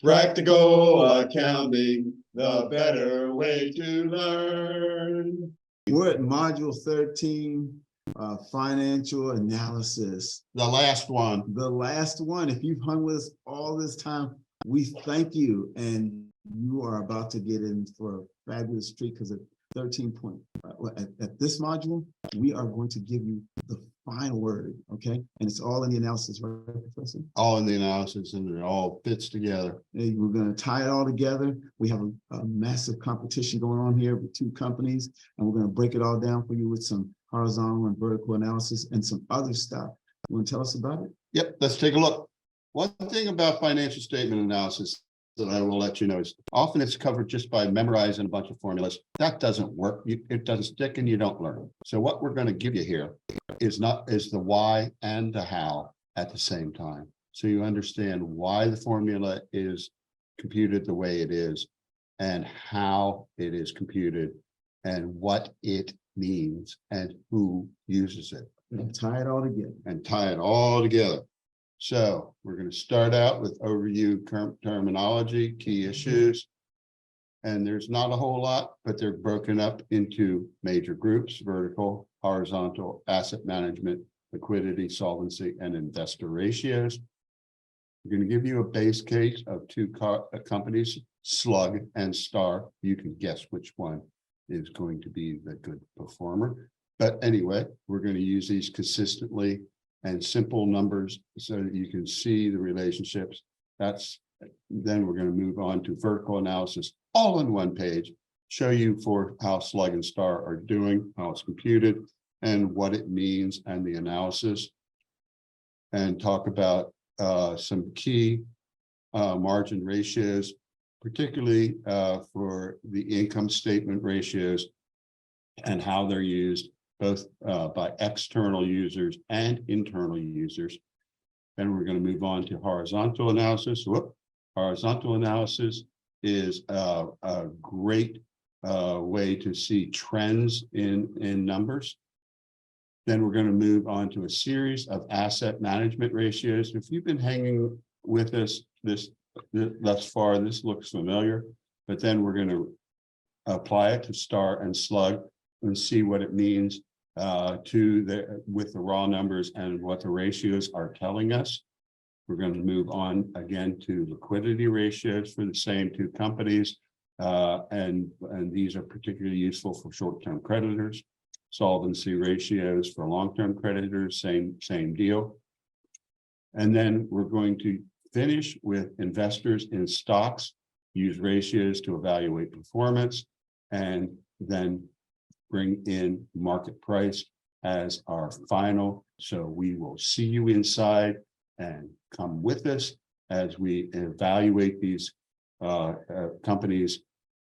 Practical accounting, the better way to learn. We're at module 13, financial analysis. The last one. The last one. If you've hung with us all this time, we thank you. And you are about to get in for a fabulous treat because at 13 point, at this module, we are going to give you the final word, okay? And it's all in the analysis, right, Professor? All in the analysis, and it all fits together. And we're going to tie it all together. We have a massive competition going on here with two companies, and we're going to break it all down for you with some horizontal and vertical analysis and some other stuff. You want to tell us about it? Yep, let's take a look. One thing about financial statement analysis that I will let you know is often it's covered just by memorizing a bunch of formulas. That doesn't work. It doesn't stick and you don't learn. So what we're going to give you here is the why and the how at the same time. So you understand why the formula is computed the way it is and how it is computed and what it means and who uses it. And tie it all together. And tie it all together. So we're going to start out with overview terminology, key issues. And there's not a whole lot, but they're broken up into major groups: vertical, horizontal, asset management, liquidity, solvency, and investor ratios. We're going to give you a base case of two companies, Slug and Star. You can guess which one is going to be the good performer. But anyway, we're going to use these consistently and simple numbers so that you can see the relationships. Then we're going to move on to vertical analysis, all in one page, show you for how Slug and Star are doing, how it's computed, and what it means and the analysis, and talk about some key margin ratios, particularly for the income statement ratios and how they're used both by external users and internal users. Then we're going to move on to horizontal analysis. Horizontal analysis is a great way to see trends in numbers. Then we're going to move on to a series of asset management ratios. If you've been hanging with us thus far, this looks familiar, but then we're going to apply it to Star and Slug and see what it means with the raw numbers and what the ratios are telling us. We're going to move on again to liquidity ratios for the same two companies, and these are particularly useful for short-term creditors. Solvency ratios for long-term creditors, same deal. And then we're going to finish with investors in stocks, use ratios to evaluate performance, and then bring in market price as our final. So we will see you inside and come with us as we evaluate these companies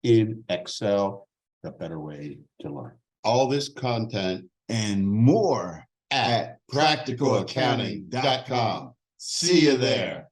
in Excel, the better way to learn. All this content And more at practicalaccounting.com. See you there.